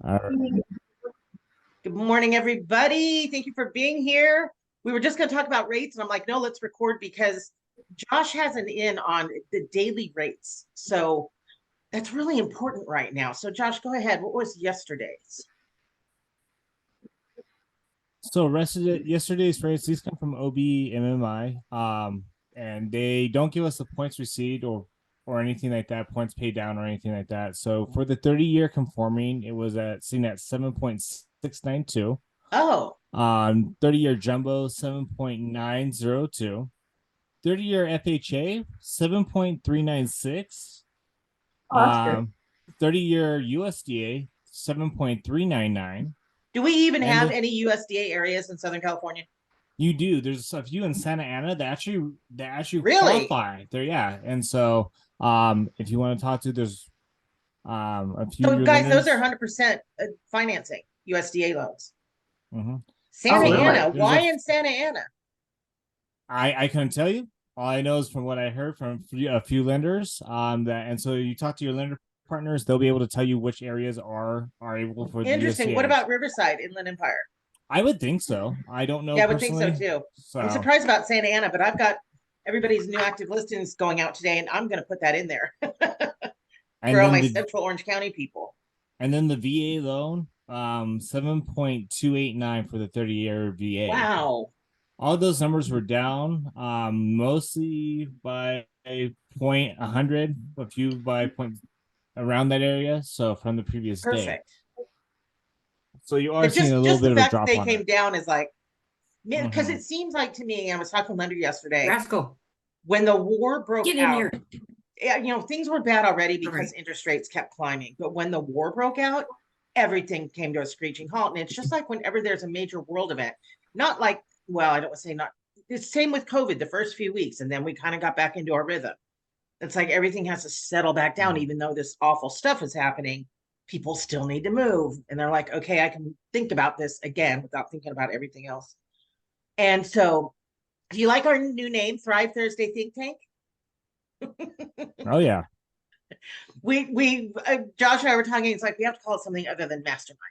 All right. Good morning, everybody. Thank you for being here. We were just going to talk about rates, and I'm like, no, let's record because Josh has an in on the daily rates. So that's really important right now. So, Josh, go ahead. What was yesterday's? So yesterday's rates, these come from OBMMI. And they don't give us the points received or anything like that, points paid down or anything like that. So for the 30-year conforming, it was seen at 7.692. Oh, 30-year jumbo 7.902. 30-year FHA 7.396. oh, that's good. 30-year USDA 7.399. Do we even And have any USDA areas in Southern California? you do. There's a few in Santa Ana that actually Really? qualify there. Yeah. And so if you want to talk to, there's a few So, year guys, those are lenders. 100% financing USDA loans. Hmm. Santa Oh, So really? Ana. there's Why in Santa Ana? I couldn't tell you. All I know is from what I heard from a few lenders. And so you talk to your lender partners, they'll be able to tell you which areas are able for the Interesting. What USDA's. about Riverside, Inland Empire? I would think so. I don't know Yeah, I would think so personally. too. I'm So surprised about Santa Ana, but I've got everybody's new active listings going out today, and I'm going to put that in there for and all then my the Central Orange County people. VA loan, 7.289 for the 30-year VA. Wow. All those numbers were down, mostly by a point 100, a few by point around that area. So from the previous day. Perfect. So you are But seeing a just little just the bit of a fact that drop they on it. came down is like, man, because Hmm. it seems like to me, I was talking to Lender yesterday, Rascal, when the war broke get in out, here. yeah, things were bad already All right. because interest rates kept climbing. But when the war broke out, everything came to a screeching halt. And it's just like whenever there's a major world event, not like, well, I don't want to say not, it's the same with COVID the first few weeks. And then we kind of got back into our rhythm. It's like everything has to settle back down, even though this awful stuff is happening. People still need to move. And they're like, okay, I can think about this again without thinking about everything else. And so, do you like our new name, Thrive Thursday Think Tank? Oh yeah. Josh and I were talking. It's like we have to call it something other than mastermind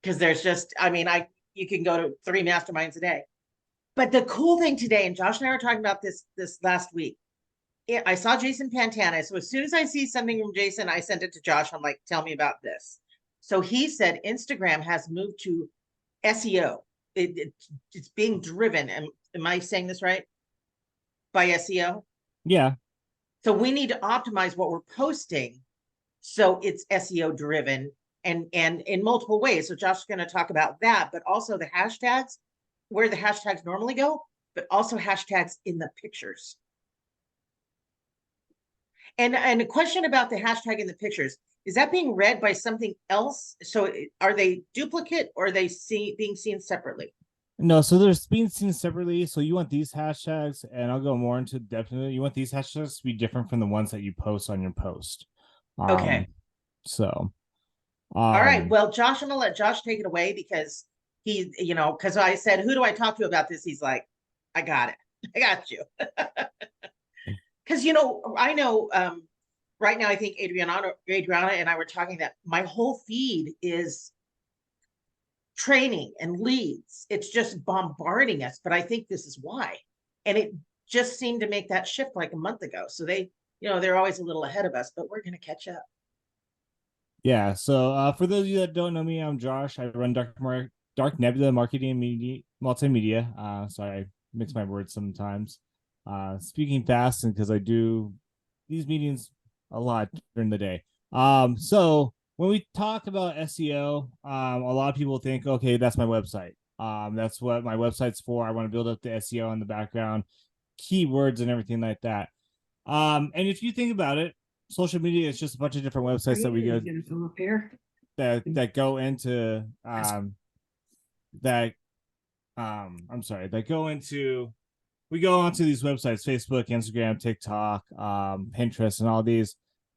because there's just, I mean, you can go to 3 masterminds a day. But the cool thing today, and Josh and I were talking about this last week. I saw Jason Pantana. So as soon as I see something from Jason, I sent it to Josh. I'm like, tell me about this. So he said Instagram has moved to SEO. It's being driven. Am I saying this right? By SEO. Yeah. So we need to optimize what we're posting so it's SEO driven and in multiple ways. So Josh is going to talk about that, but also the hashtags, where the hashtags normally go, but also hashtags in the pictures. And a question about the hashtag in the pictures, is that being read by something else? So are they duplicate or are they being seen separately? No, so there's being seen separately. So you want these hashtags, and I'll go more into depth. You want these hashtags to be different from the ones that you post on your post. Um, Okay. so All right. um Well, Josh, I'm gonna let Josh take it away because because I said, who do I talk to about this? He's like, I got it. I got you. Because I know right now I think Adriana and I were talking that my whole feed is training and leads. It's just bombarding us. But I think this is why. And it just seemed to make that shift like a month ago. So they're always a little ahead of us, but we're gonna catch up. yeah, so for those of you that don't know me, I'm Josh. I run Dark Nebula Marketing and Media Multimedia. Sorry, I mix my words sometimes. Speaking fast, and because I do these meetings a lot during the day. So when we talk about SEO, a lot of people think, okay, that's my website. That's what my website's for. I want to build up the SEO in the background, keywords and everything like that. And if you think about it, social media is just a bunch of different Are websites that we you go gonna come up here? that go into that I'm sorry, that go into we go onto these websites, Facebook, Instagram, TikTok, Pinterest, and all these.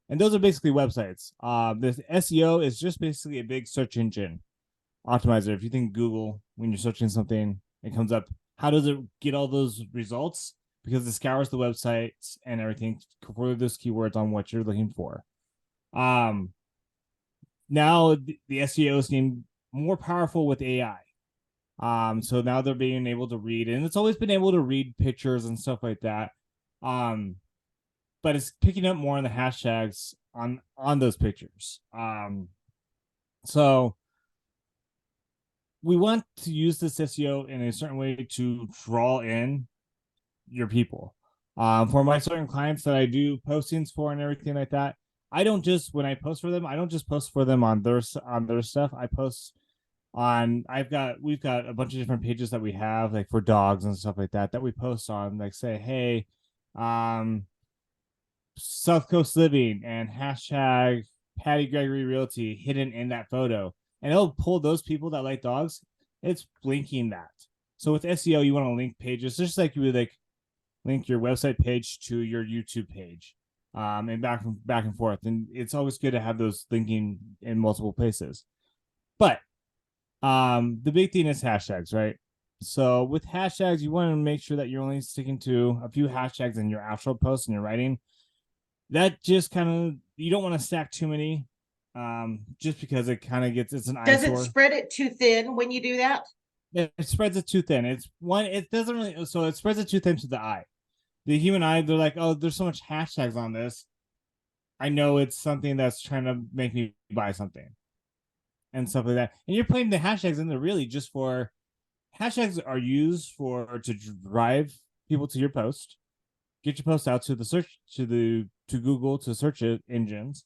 And those are basically websites. This SEO is just basically a big search engine optimizer. If you think Google, when you're searching something, it comes up. How does it get all those results? Because it scours the websites and everything for those keywords on what you're looking for. Um, now the SEO is getting more powerful with AI. So now they're being able to read, and it's always been able to read pictures and stuff like that. Um, but it's picking up more on the hashtags on those pictures. So we want to use this SEO in a certain way to draw in your people. For my certain clients that I do postings for and everything like that, I don't just when I post for them, I don't just post for them on their stuff. I post on we've got a bunch of different pages that we have like for dogs and stuff like that we post on, like say, hey, um South Coast Living and hashtag Patti Gregory Realty hidden in that photo. And it'll pull those people that like dogs. It's blinking that. So with SEO, you want to link pages just like you would like link your website page to your YouTube page. And back and forth. And it's always good to have those linking in multiple places. But the big thing is hashtags, right? So with hashtags, you want to make sure that you're only sticking to a few hashtags in your actual post and your writing. That just kind of, you don't want to stack too many, just because it kind of gets, it's an Does it eyesore. spread it too thin when you do that? It spreads it too thin. It doesn't really, so it spreads it too thin to the eye. The human eye, they're like, oh, there's so much hashtags on this. I know it's something that's trying to make me buy something and stuff like that. And you're putting the hashtags in there really just for, hashtags are used for to drive people to your post, get your post out to the search to Google, to search engines,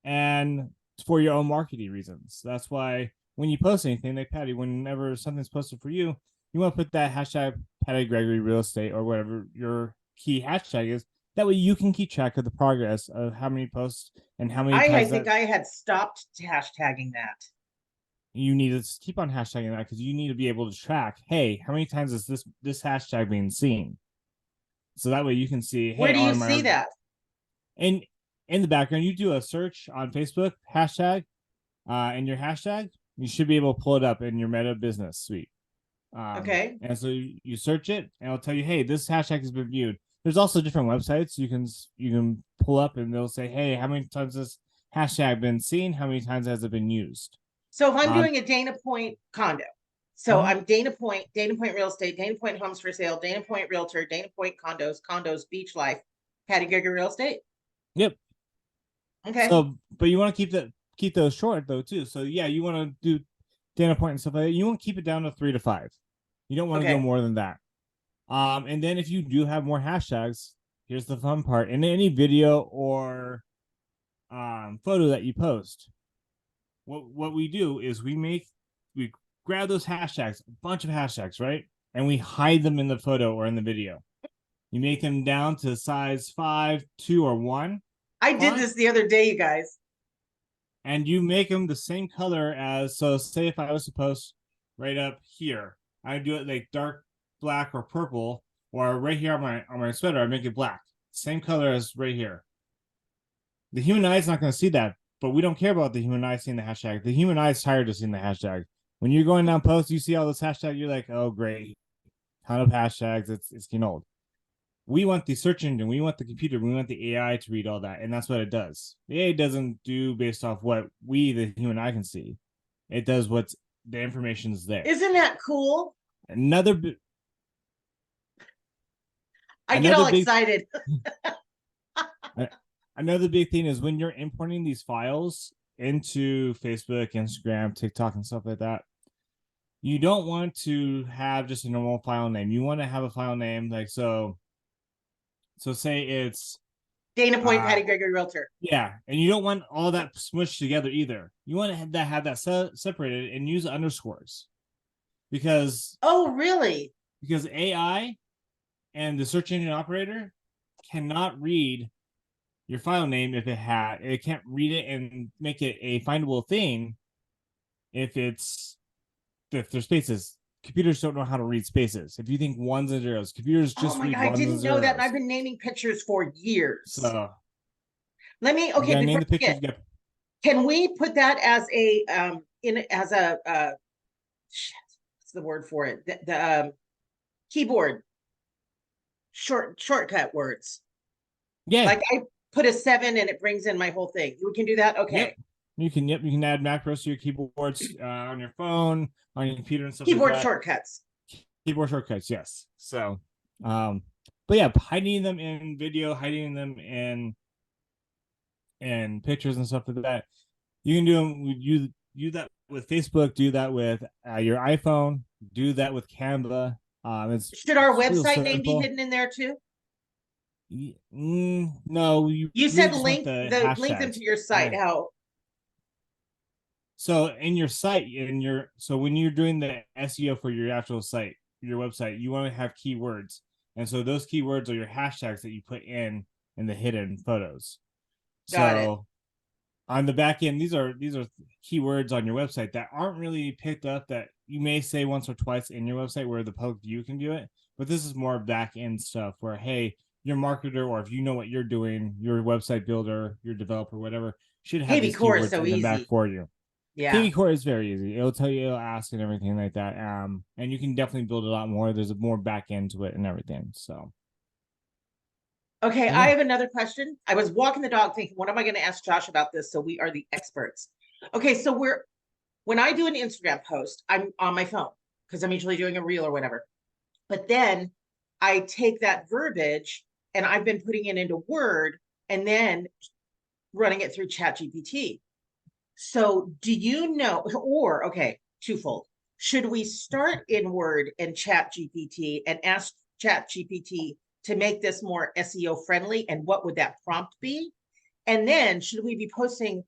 and for your own marketing reasons. That's why when you post anything, like Patti, whenever something's posted for you, you want to put that hashtag Patti Gregory Real Estate or whatever your key hashtag is. That way you can keep track of the progress of how many posts and how many I times that think I had stopped hashtagging that. you need to keep on hashtagging that, because you need to be able to track, hey, how many times is this hashtag being seen? So that way you can see, Where hey, do you on see my, that? and in the background, you do a search on Facebook hashtag, in your hashtag, you should be able to pull it up in your Meta Business Suite. Okay. And so you search it, and it'll tell you, hey, this hashtag has been viewed. There's also different websites you can pull up, and they'll say, hey, how many times this hashtag been seen? How many times has it been used? So if I'm Um, doing a Dana Point condo, so mhm. I'm Dana Point Real Estate, Dana Point Homes for Sale, Dana Point Realtor, Dana Point Condos, Beach Life, Patti Gregory Real Estate. Yep. Okay. So, but you want to keep those short though too. So yeah, you want to do data point and stuff like that. You want to keep it down to 3 to 5. You don't want to go Okay. more than that. And then if you do have more hashtags, here's the fun part: in any video or photo that you post, what we do is we grab those hashtags, a bunch of hashtags, right, and we hide them in the photo or in the video. You make them down to size 5, 2, or 1 I did font, this the other day, you guys. and you make them the same color as, so say if I was to post right up here, I do it like dark black or purple, or right here on my sweater I make it black, same color as right here. The human eye is not going to see that, but we don't care about the human eye seeing the hashtag. The human eye is tired of seeing the hashtag. When you're going down posts, you see all this hashtag, you're like, oh great, ton of hashtags, it's getting old. We want the search engine, we want the computer, we want the AI to read all that, and that's what it does. The AI doesn't do based off what we, the human eye, can see. It does what's the information is there. Isn't that cool? Another I get another all big excited. another big thing is when you're importing these files into Facebook, Instagram, TikTok, and stuff like that, you don't want to have just a normal file name. You want to have a file name like so. So say it's Dana Point, uh Patti Gregory Realtor. yeah, and you don't want all that smushed together either. You want to have that separated and use underscores, because Oh, really? AI and the search engine operator cannot read your file name it can't read it and make it a findable thing if there's spaces. Computers don't know how to read spaces. If you think ones and zeros, computers Oh just my read God, I ones and didn't know that. And I've zeros. been naming pictures for years. So Let me, you okay, gotta name before the I pictures. forget, can we put that as a what's the word for it? The keyboard shortcut words. Yeah. Like I put a 7 and it brings in my whole thing. We can do that. Yep. Okay. You can add macros to your keyboards on your phone, on your computer, and stuff Keyboard like that. shortcuts. Keyboard shortcuts, yes. So, but yeah, hiding them in video, hiding them in pictures and stuff like that. You can do them. You do that with Facebook. Do that with your iPhone. Do that with Canva. Should our It's real website name be simple. hidden in there too? No, you You really said just want the link them hashtags. to your site. Yeah. How? So in your site, so when you're doing the SEO for your actual site, your website, you want to have keywords, and so those keywords are your hashtags that you put in the hidden photos. Got it. So on the back end, these are keywords on your website that aren't really picked up, that you may say once or twice in your website where the public view can do it. But this is more back end stuff where, hey, your marketer, or if you know what you're doing, your website builder, your developer, whatever, should have KB these Core is keywords so in the back easy. for you. Yeah. KB Core is very easy. It'll tell you, it'll ask and everything like that. And you can definitely build a lot more. There's more back end to it and everything. So Okay, yeah. I have another question. I was walking the dog thinking, what am I going to ask Josh about this? So we are the experts. Okay, so when I do an Instagram post, I'm on my phone because I'm usually doing a reel or whatever. But then I take that verbiage and I've been putting it into Word and then running it through ChatGPT. So do you know, or okay, twofold. Should we start in Word and ChatGPT and ask ChatGPT to make this more SEO friendly? And what would that prompt be? And then should we be posting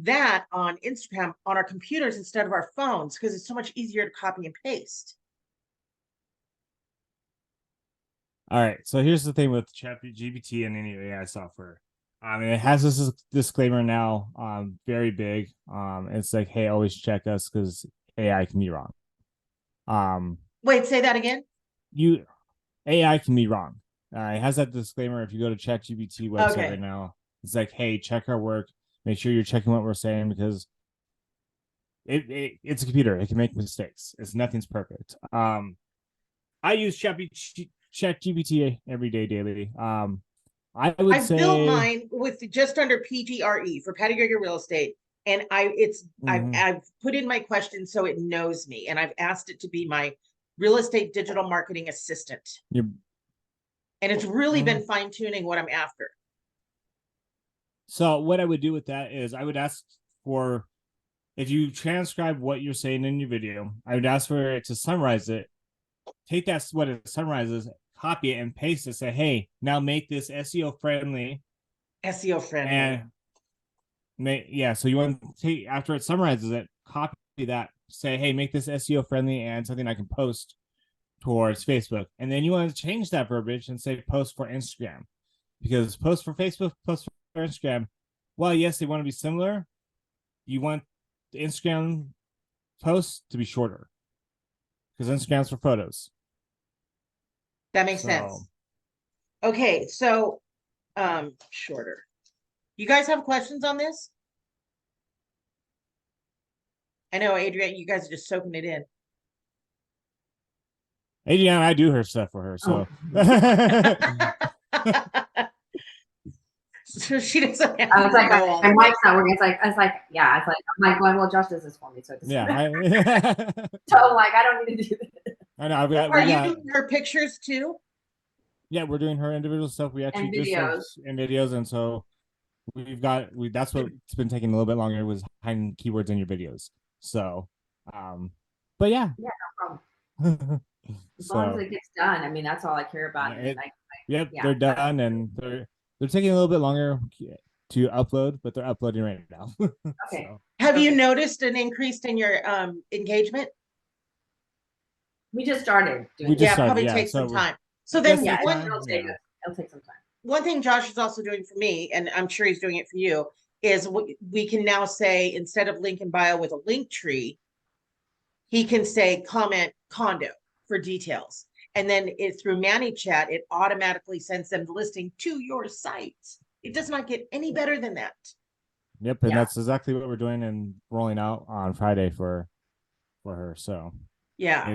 that on Instagram on our computers instead of our phones? Because it's so much easier to copy and paste. All right. So here's the thing with ChatGPT and any AI software. It has this disclaimer now, very big. It's like, hey, always check us because AI can be wrong. Wait, say that again. AI can be wrong. It has that disclaimer. If you go to ChatGPT website Okay. right now, it's like, hey, check our work. Make sure you're checking what we're saying because it's a computer. It can make mistakes. Nothing's perfect. I use ChatGPT every day, daily. I would I've built say mine with just under PGRE for Patti Gregory Real Estate. And I've put in my questions so it knows me. And I've asked it to be my real estate digital marketing assistant. you're And it's really been fine tuning what I'm after. So what I would do with that is I would ask for, if you transcribe what you're saying in your video, I would ask for it to summarize it. Take that, what it summarizes, copy it and paste it. Say, hey, now make this SEO friendly. SEO friendly. And so you want to take, after it summarizes it, copy that. Say, hey, make this SEO friendly and something I can post towards Facebook. And then you want to change that verbiage and say post for Instagram. Because post for Facebook, post for Instagram, well, yes, they want to be similar. You want the Instagram posts to be shorter because Instagram's for photos. That makes sense. Okay, so shorter. You guys have questions on this? I know, Adrienne, you guys are just soaking it in. Adrienne, I do her stuff for her, so. So she doesn't have I was like, all my mic's not working. I was like, yeah. It's like, I'm like going, well, Josh does this for me, so it doesn't Yeah. so I'm like, I don't need to do this. I know. Are you doing her pictures too? Yeah, we're doing her individual stuff. We actually do stuff in videos, and so that's what's been taking a little bit longer, was hiding keywords in your videos. So, but yeah. Yeah, no problem. As long as it gets done, I mean, that's all I care about. They're done, and they're taking a little bit longer to upload, but they're uploading right now. Okay. So. Have you noticed an increase in your engagement? We just started doing it. Probably take some time. So then it'll take some time. One thing Josh is also doing for me, and I'm sure he's doing it for you, is we can now say, instead of link in bio with a link tree, he can say comment condo for details. And then through ManyChat, it automatically sends them the listing to your site. It does not get any better than that. Yep, and that's exactly what we're doing and rolling out on Friday for her. So yeah,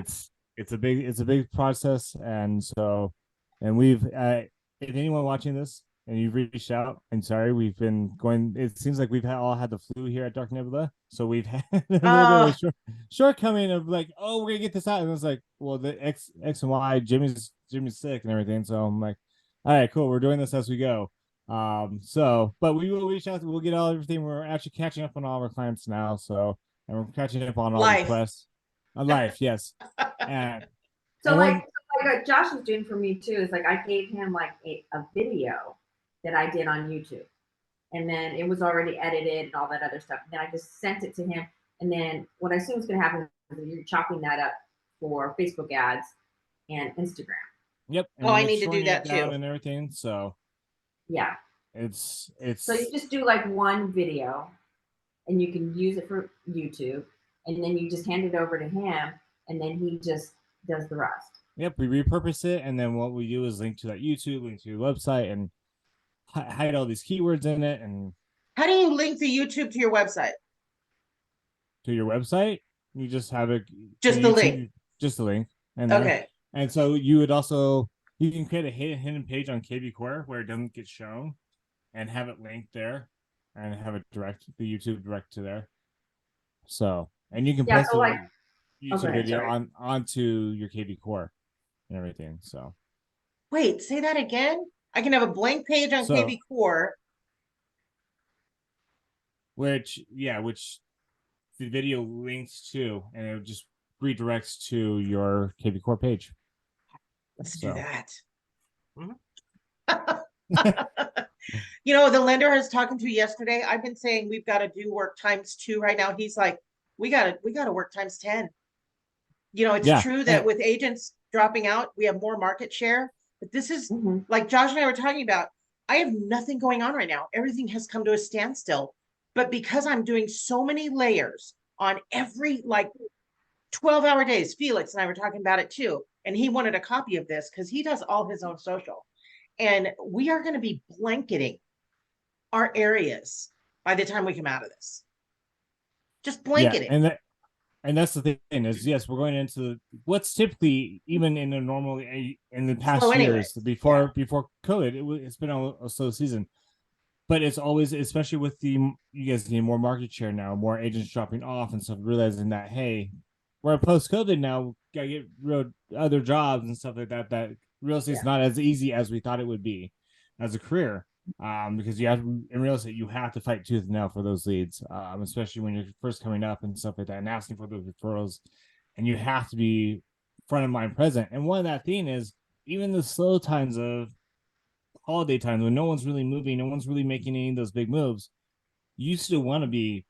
it's a big process, and we've if anyone watching this and you reached out. I'm sorry, we've been going. It seems like we've all had the flu here at Dark Nebula, so we've had a little bit of a shortcoming of like, oh, we're gonna get this out, and it's like, well, the X and Y, Jimmy's sick and everything, so I'm like, all right, cool, we're doing this as we go. So, but we will reach out. We'll get everything. We're actually catching up on all of our clients now, so and we're catching up on all Life. requests. Life, yes, and. So like what Josh is doing for me too is like I gave him like a video that I did on YouTube, and then it was already edited and all that other stuff. And then I just sent it to him, and then what I assume is going to happen is you're chopping that up for Facebook ads and Instagram. Yep. And I need to do that too and everything. So yeah, it's so you just do like one video, and you can use it for YouTube, and then you just hand it over to him, and then he just does the rest. Yep, we repurpose it, and then what we do is link to that YouTube, link to your website, and hide all these keywords in it. And how do you link the YouTube to your website? To your website, you just have it. Just the link. Just the link. And okay. And so you would also you can create a hidden page on KB Core where it doesn't get shown, and have it linked there, and have it direct the YouTube direct to there. So and you can post YouTube video onto your KB Core and everything. So wait, say that again. I can have a blank page on KB Core, which the video links to, and it just redirects to your KB Core page. Let's do that. You know, the lender I was talking to yesterday, I've been saying we've got to do work ×2 right now. He's like, we got to work ×10. You know, it's true that with agents dropping out, we have more market share. But this is like Josh and I were talking about. I have nothing going on right now. Everything has come to a standstill. But because I'm doing so many layers on every 12-hour days, Felix and I were talking about it too. And he wanted a copy of this because he does all his own social. And we are going to be blanketing our areas by the time we come out of this. Just blanketing. Yeah, and that's the thing is, yes, we're going into what's typically, even in a normal, in the past years before COVID, it's been a slow season. But it's always, especially with you guys need more market share now, more agents dropping off and stuff, realizing that, hey, we're post-COVID now, gotta get other jobs and stuff like that. That real estate's not as easy as we thought it would be as a career. Because in real estate, you have to fight tooth and nail for those leads, especially when you're first coming up and stuff like that, and asking for those referrals, and you have to be front of mind present. And one of that thing is even the slow times of holiday times when no one's really moving, no one's really making any of those big moves, you still want to be,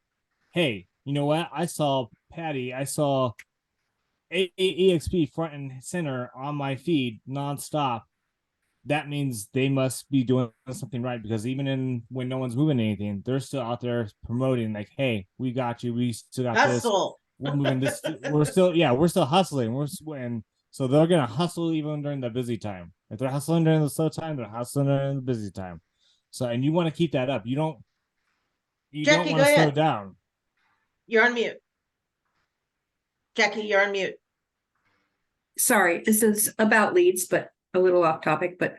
hey, you know what? I saw Patti, I saw EXP front and center on my feed nonstop. That means they must be doing something right, because even when no one's moving anything, they're still out there promoting like, hey, we got you. We still got hustle. This. We're moving this. We're still hustling. And so they're going to hustle even during the busy time. If they're hustling during the slow time, they're hustling during the busy time. So, and you want to keep that up. You don't want to slow down. You're on mute. Jackie, you're on mute. Sorry, this is about leads, but a little off topic, but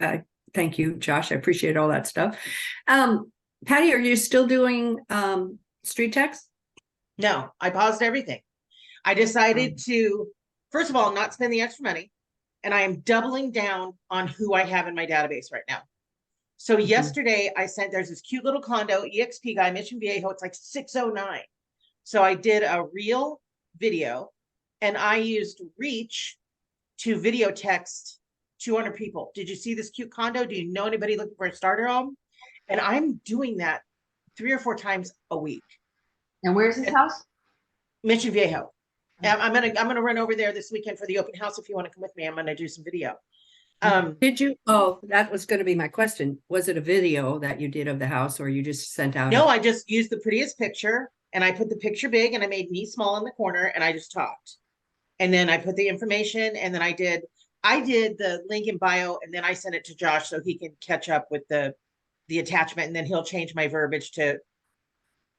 thank you, Josh. I appreciate all that stuff. Patti, are you still doing street text? No, I paused everything. I decided to, first of all, not spend the extra money. And I am doubling down on who I have in my database right now. So yesterday I there's this cute little condo, EXP guy, Mission Viejo. It's like 609. So I did a real video, and I used Reach to video text 200 people. Did you see this cute condo? Do you know anybody looking for a starter home? And I'm doing that 3 or 4 times a week. And where's his house? Mission Viejo. I'm gonna run over there this weekend for the open house. If you want to come with me, I'm gonna do some video. Did you? Oh, that was going to be my question. Was it a video that you did of the house, or you just sent out? No, I just used the prettiest picture, and I put the picture big, and I made me small in the corner, and I just talked. And then I put the information, and then I did the link in bio, and then I sent it to Josh so he can catch up with the attachment, and then he'll change my verbiage to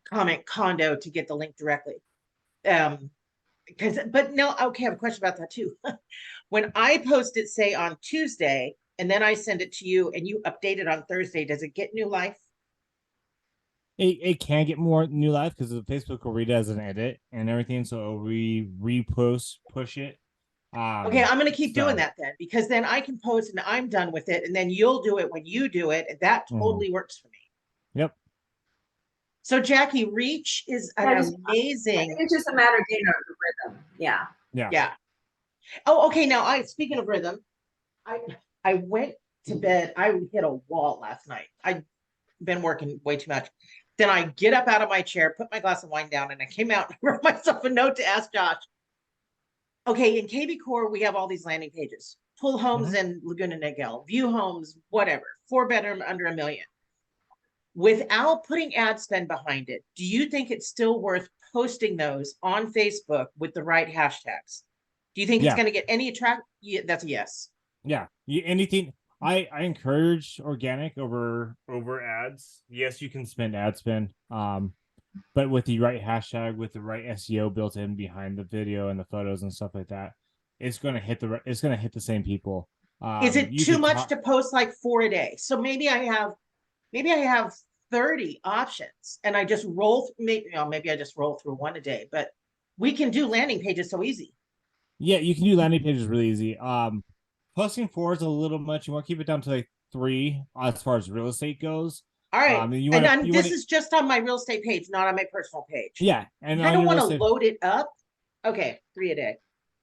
comment condo to get the link directly. But no, okay, I have a question about that too. When I post it, say on Tuesday, and then I send it to you and you update it on Thursday, does it get new life? It can get more new life because Facebook will read it as an edit and everything. So we push it. Okay, I'm going to keep doing so- that then, because then I can post and I'm done with it, and then you'll do it when you do it, and that totally works for me. Yep. So Jackie, reach is I an think amazing. it's just a matter of getting a rhythm. Yeah. Yeah. Yeah. Oh, okay. Now, speaking of rhythm, I went to bed. I hit a wall last night. I've been working way too much. Then I get up out of my chair, put my glass of wine down, and I came out and wrote myself a note to ask Josh. Okay, in KB Core, we have all these landing pages. Pull homes in Laguna Niguel, view homes, whatever, 4-bedroom under $1 million. Without putting ad spend behind it, do you think it's still worth posting those on Facebook with the right hashtags? Do you think it's Yeah. going to get any attract? Yeah, that's a yes. Yeah. Anything. I encourage organic over ads. Yes, you can spend ad spend. But with the right hashtag, with the right SEO built in behind the video and the photos and stuff like that, it's gonna hit the same people. Is it You too could much to post like 4 a day? So maybe I have 30 options and I just maybe I just roll through one a day, but we can do landing pages so easy. Yeah, you can do landing pages really easy. Posting 4 is a little much. You want to keep it down to like 3 as far as real estate goes. All right. This is just on my real estate page, not on my personal page. Yeah. And I don't want to load it up. Okay, 3 a day.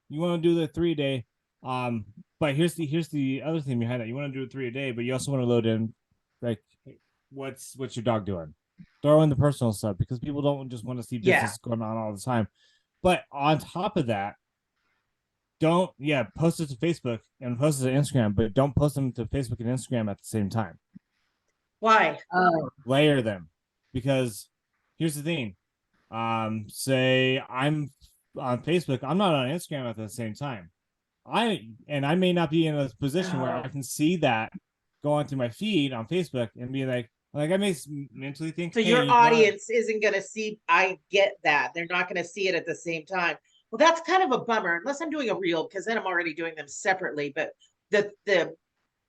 You want to do the 3 a day. But here's the other thing behind that. You want to do 3 a day, but you also want to load in like what's your dog doing? Throw in the personal stuff because people don't just want to see business going on all the time. But on top of that, post it to Facebook and post it to Instagram, but don't post them to Facebook and Instagram at the same time. Why? Layer them, because here's the thing. Say I'm on Facebook, I'm not on Instagram at the same time. I may not be in a position where I can see that go onto my feed on Facebook and be like I may mentally think. So your audience isn't going to see. I get that they're not going to see it at the same time. Well, that's kind of a bummer, unless I'm doing a reel, because then I'm already doing them separately. But the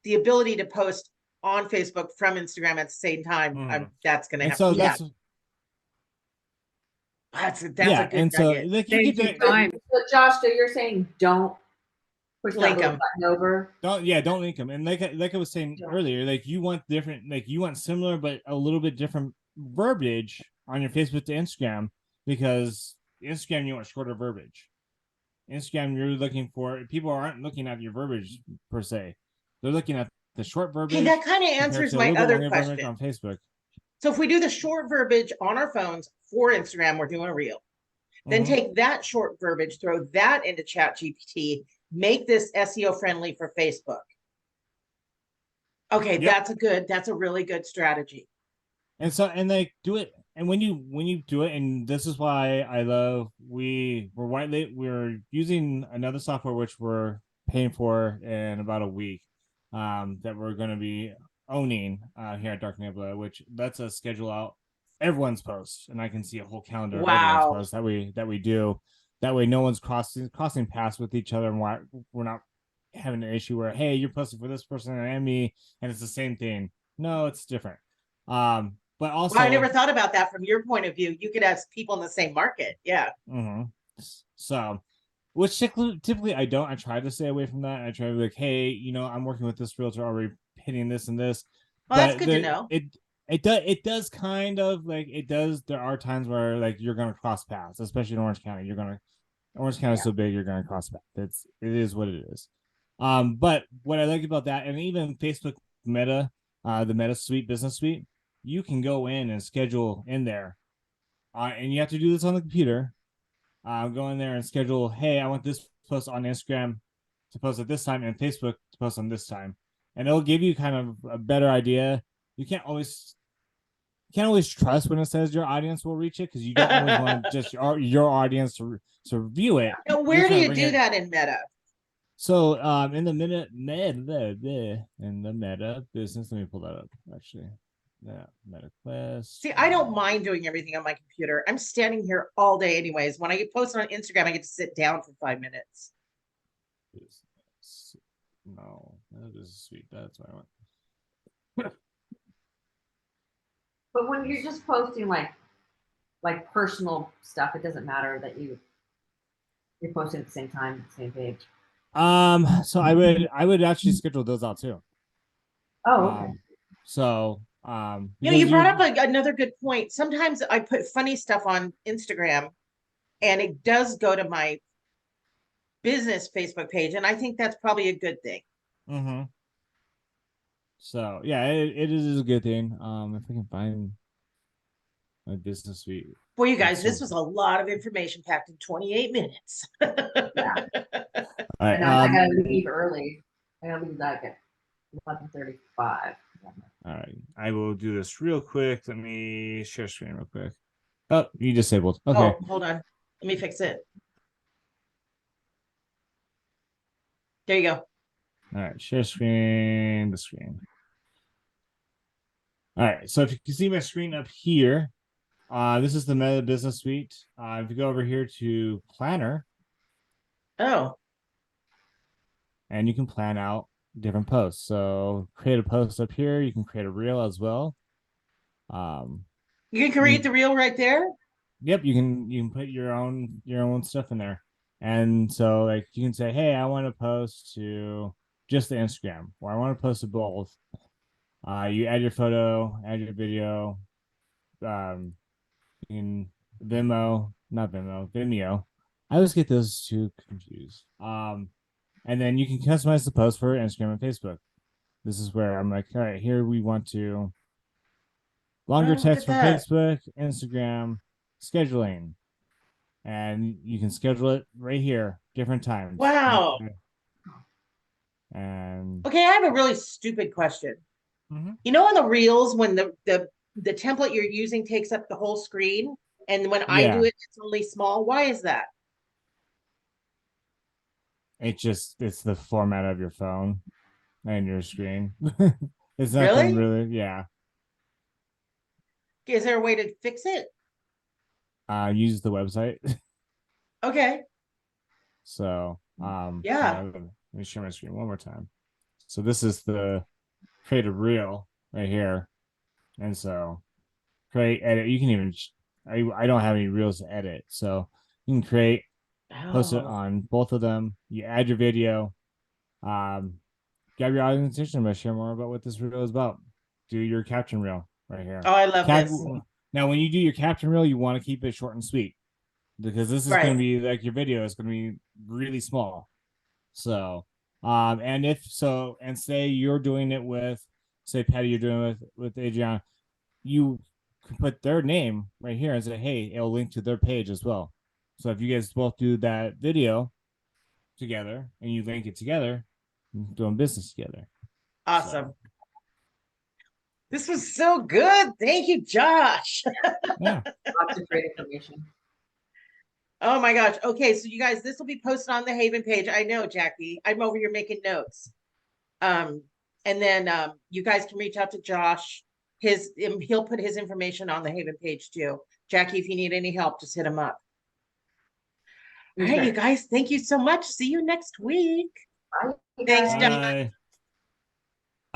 ability to post on Facebook from Instagram at the same time, that's going to happen. So that's a good and so nugget. they keep it time. So Josh, so you're saying don't push link that button over. Don't link them. And like I was saying earlier, like you want different, like you want similar but a little bit different verbiage on your Facebook to Instagram, because Instagram you want shorter verbiage. Instagram you're looking for, people aren't looking at your verbiage per se. They're looking at the short verbiage. Okay, that kind of answers my other question on Facebook. So if we do the short verbiage on our phones for Instagram, we're doing a reel. Then take that short verbiage, throw that into ChatGPT, make this SEO friendly for Facebook. Okay, that's a really good strategy. And so, and they do it. And when you do it, and this is why I love, we're using another software which we're paying for in about a week, that we're going to be owning here at Dark Nebula, which lets us schedule out everyone's posts, and I can see a whole calendar of everyone's posts that we do. That way, no one's crossing paths with each other, and we're not having an issue where, hey, you're posting for this person and me, and it's the same thing. No, it's different. But also, I never thought about that from your point of view. You could have people in the same market. Yeah. So, which typically I don't. I try to stay away from that. I try to be like, hey, I'm working with this realtor already hitting this and this. Well, that's good to know. It does kind of like it does. There are times where like you're going to cross paths, especially in Orange County. Orange County is so big, you're going to cross paths. It is what it is. But what I like about that, and even Facebook Meta, the Meta Suite, Business Suite, you can go in and schedule in there, and you have to do this on the computer. Go in there and schedule. Hey, I want this post on Instagram to post at this time, and Facebook to post on this time, and it'll give you kind of a better idea. You can't always trust when it says your audience will reach it, because you don't always want just your audience to view it. Now, where do you do that in Meta? So in the Meta business, let me pull that up actually. Yeah, Meta Quest. See, I don't mind doing everything on my computer. I'm standing here all day anyways. When I get posted on Instagram, I get to sit down for 5 minutes. No. This is sweet. That's what I want. But when you're just posting like personal stuff, it doesn't matter that you're posting at the same time, the same page. So I would actually schedule those out too. Oh, okay. So You know, you brought up another good point. Sometimes I put funny stuff on Instagram and it does go to my business Facebook page. And I think that's probably a good thing. Mm-hmm. So yeah, it is a good thing. If I can find my business suite. Boy, you guys, this was a lot of information packed in 28 minutes. Yeah. All right. And I gotta leave early. I gotta leave like at 11:35. All right. I will do this real quick. Let me share screen real quick. Oh, you disabled. Okay. Oh, hold on. Let me fix it. There you go. All right. Share screen, the screen. All right. So if you can see my screen up here, this is the Meta Business Suite. If you go over here to Planner, Oh, and you can plan out different posts. So create a post up here. You can create a reel as well. you can create the reel right there. Yep, you can put your own stuff in there. And so like you can say, hey, I want to post to just the Instagram, or I want to post to both. You add your photo, add your video, in Vimeo. I always get those two confused. And then you can customize the post for Instagram and Facebook. This is where I'm like, all right, here we want to longer text for Facebook, Instagram, scheduling. And you can schedule it right here, different times. Wow. And okay, I have a really stupid question. You know, on the reels, when the template you're using takes up the whole screen, and when I do it, it's only small. Why is that? It's the format of your phone and your screen. It's Really? nothing really, yeah. Is there a way to fix it? Use the website. Okay. So yeah. let me share my screen one more time. So this is the create a reel right here. And so create, edit. You can even I don't have any reels to edit. So you can create, post it on both of them. You add your video. Grab your audience attention. I'm going to share more about what this reel is about. Do your caption reel right here. Oh, I love this. Now, when you do your caption reel, you want to keep it short and sweet, because this is going to be like your video is going to be really small. So, and if so, and say you're doing it with, say Patti, you're doing it with Adriana, you can put their name right here and say, hey, it'll link to their page as well. So if you guys both do that video together and you link it together, you're doing business together. Awesome. So. This was so good. Thank you, Josh. Yeah. Lots of great information. Oh my gosh. Okay, so you guys, this will be posted on the Haven page. I know, Jackie. I'm over here making notes. And then you guys can reach out to Josh. He'll put his information on the Haven page too. Jackie, if you need any help, just hit him up. Okay. All right, you guys, thank you so much. See you next week. Bye. Thanks, Josh.